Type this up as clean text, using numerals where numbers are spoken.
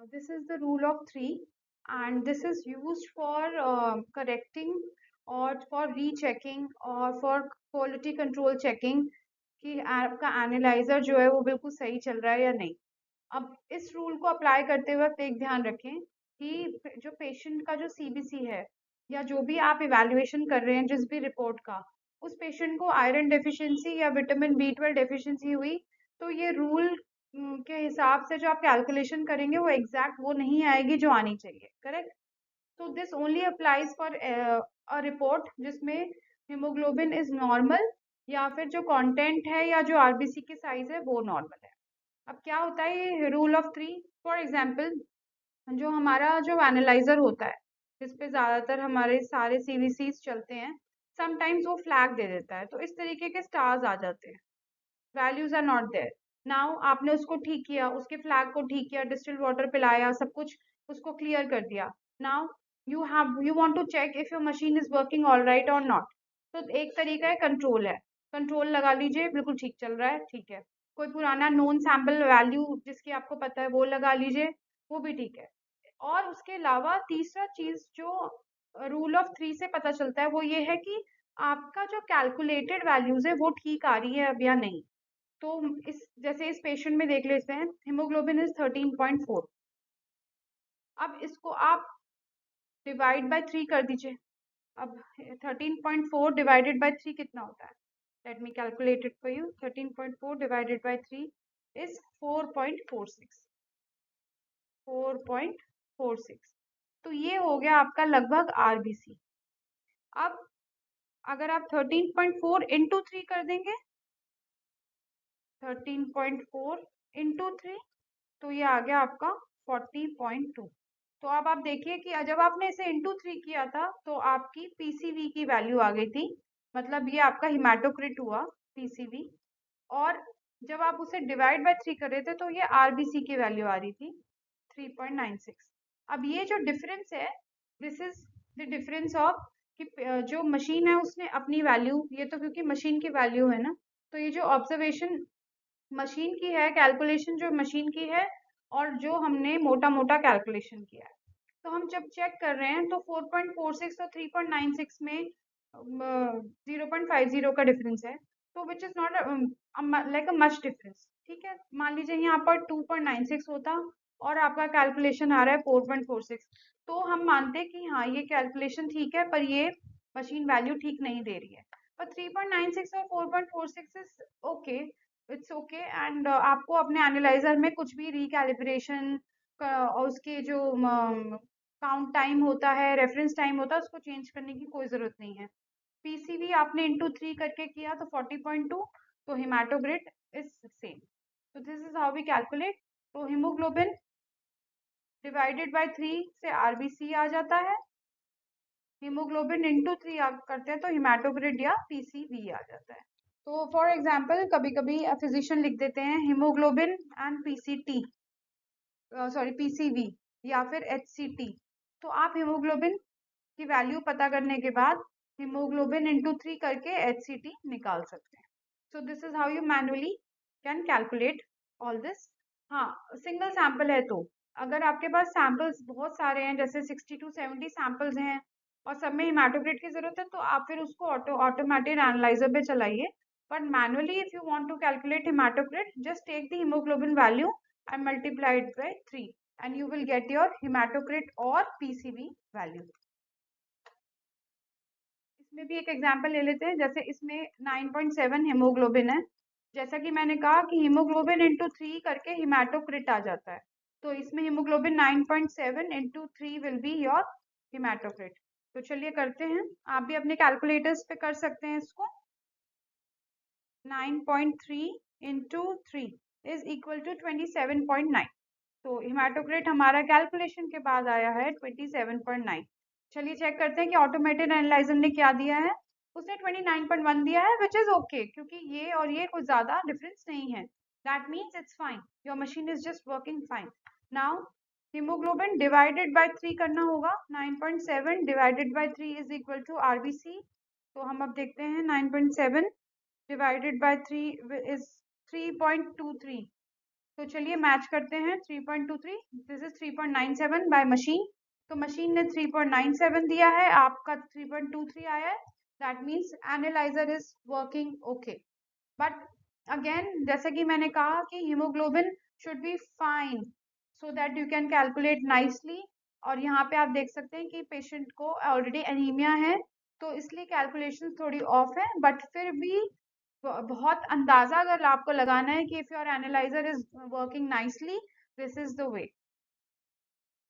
This is the rule of three, and this is used for correcting or for rechecking और for quality control checking कि आपका analyser जो है वो बिल्कुल सही चल रहा है या नहीं। अब इस रूल को अप्लाई करते वक्त एक ध्यान रखें कि जो पेशेंट का जो सीबीसी है या जो भी आप इवैल्यूएशन कर रहे हैं जिस भी रिपोर्ट का, उस पेशेंट को आयरन डेफिशिएंसी या विटामिन B12 डेफिशिएंसी हुई, तो ये रूल के हिसाब से जो आप कैलकुलेशन करेंगे वो एग्जैक्ट वो नहीं आएगी जो आनी चाहिए। करेक्ट। तो this only applies for a report जिसमें हीमोग्लोबिन इज नॉर्मल या फिर जो कंटेंट है या जो आरबीसी की साइज है वो नॉर्मल है। अब क्या होता है ये rule of three? For example, जो हमारा जो एनालाइजर होता है जिस पे ज्यादातर हमारे सारे सीवीसीज चलते हैं, समटाइम्स वो फ्लैग दे देता है, तो इस तरीके के स्टार्स आ जाते हैं, values are not there. Now आपने उसको ठीक किया, उसके फ्लैग को ठीक किया, डिस्टिल्ड वाटर पिलाया, सब कुछ उसको क्लियर कर दिया। Now you want to check if your machine is working all right और नॉट। तो एक तरीका है कंट्रोल है, कंट्रोल लगा लीजिए, बिल्कुल ठीक चल रहा है, ठीक है। कोई पुराना नोन सैम्पल वैल्यू जिसकी आपको पता है वो लगा लीजिए, वो भी ठीक है। और उसके अलावा तीसरा चीज जो रूल ऑफ थ्री से पता चलता है वो ये है कि आपका जो कैलकुलेटेड वैल्यूज है वो ठीक आ रही है अब या नहीं। तो इस जैसे इस पेशेंट में देख लेते हैं, हीमोग्लोबिन इज 13.4। अब इसको आप डिवाइड बाय थ्री कर दीजिए। अब 13.4 डिवाइडेड बाय थ्री कितना होता है? Let me calculate it for you. 13.4 divided by three is 4.46। 4.46। तो ये हो गया आपका लगभग आरबीसी। अब अगर आप 13.4 इंटू थ्री कर देंगे, 13.4 इंटू थ्री, तो ये आ गया आपका 40.2। तो अब आप देखिए कि जब आपने इसे इंटू थ्री किया था तो आपकी पीसीवी की वैल्यू आ गई थी, मतलब ये आपका हिमाटोक्रिट हुआ, पीसीवी। और जब आप उसे डिवाइड बाय थ्री कर रहे थे तो ये आरबीसी की वैल्यू आ रही थी 3.96। अब ये जो डिफरेंस है, this is the difference of कि जो मशीन है उसने अपनी वैल्यू, ये तो क्योंकि मशीन की वैल्यू है ना, तो ये जो ऑब्जर्वेशन मशीन की है, कैलकुलेशन जो मशीन की है, और जो हमने मोटा मोटा कैलकुलेशन किया है। तो हम जब चेक कर रहे हैं तो 4.46 और 3.96 में 0.50 का डिफरेंस है, तो which is not like a much difference. ठीक है, मान लीजिए यहाँ पर 2.96 होता और आपका कैलकुलेशन आ रहा है 4.46, तो हम मानते कि हाँ ये कैलकुलेशन ठीक है पर ये मशीन वैल्यू ठीक नहीं दे रही है। पर 3.96 और 4.46 is okay, it's okay. And आपको अपने एनालाइजर में कुछ भी रिकैलिब्रेशन और उसके जो काउंट टाइम होता है, रेफरेंस टाइम होता है, उसको चेंज करने की कोई ज़रूरत नहीं है। पीसीवी आपने इंटू थ्री करके किया तो 40.2, तो हेमाटोग्रिड इज सेम। तो this is how we calculate. तो हीमोग्लोबिन डिवाइडेड बाय थ्री से आरबीसी आ जाता है, हीमोग्लोबिन इंटू थ्री करते हैं तो हेमाटोग्रिड या पीसीवी आ जाता है। तो फॉर एग्जाम्पल कभी कभी फिजिशियन लिख देते हैं haemoglobin and PCT, sorry PCV या फिर एचसीटी। तो आप हीमोग्लोबिन की वैल्यू पता करने के बाद हीमोग्लोबिन इंटू थ्री करके एचसीटी निकाल सकते हैं। So this is how you manually can calculate all this. हाँ, सिंगल सैंपल है तो अगर आपके पास सैंपल्स बहुत सारे हैं, जैसे 60 to 70 सैंपल्स हैं और सब में हिमाटोक्रिट की जरूरत है, तो आप फिर उसको ऑटोमेटिक एनालाइजर पे चलाइए। But manually if you want to calculate hematocrit, just take the hemoglobin value and multiply it by 3 and you will get your hematocrit or PCV value. इसमें भी एक एग्जांपल ले लेते हैं, जैसे इसमें 9.7 हीमोग्लोबिन है। जैसा कि मैंने कहा कि हीमोग्लोबिन इंटू थ्री करके हिमाटोक्रिट आ जाता है, तो इसमें haemoglobin 9.7 into three will be your हिमाटोक्रिट। तो चलिए करते हैं, आप भी अपने कैलकुलेटर्स पे कर सकते हैं इसको। 9.3 into three is equal to 27.9। तो हिमाटोक्रिट हमारा कैलकुलेशन के बाद आया है 27.9। चलिए चेक करते हैं कि ऑटोमेटेड एनालाइजर ने क्या दिया है। उसने 29.1 दिया है, विच इज ओके, क्योंकि ये और ये कुछ ज्यादा डिफरेंस नहीं है। That means it's fine, your machine is just working fine. Now haemoglobin divided by three करना होगा। 9.7 divided by three is equal to RBC. तो हम अब देखते हैं 9.7 divided by 3 is 3.23। तो चलिए मैच करते हैं 3.23, दिस इज 3.97 बाय मशीन। तो मशीन ने 3.97 दिया है, आपका 3.23 आया है, that means analyser is working okay. But again जैसे कि मैंने कहा कि haemoglobin should be fine so that you can calculate nicely. और यहाँ पे आप देख सकते हैं कि पेशेंट को ऑलरेडी एनीमिया है, तो इसलिए कैलकुलेशन थोड़ी ऑफ है, बट फिर भी बहुत अंदाजा अगर आपको लगाना है कि if your analyser is working nicely, this is the way.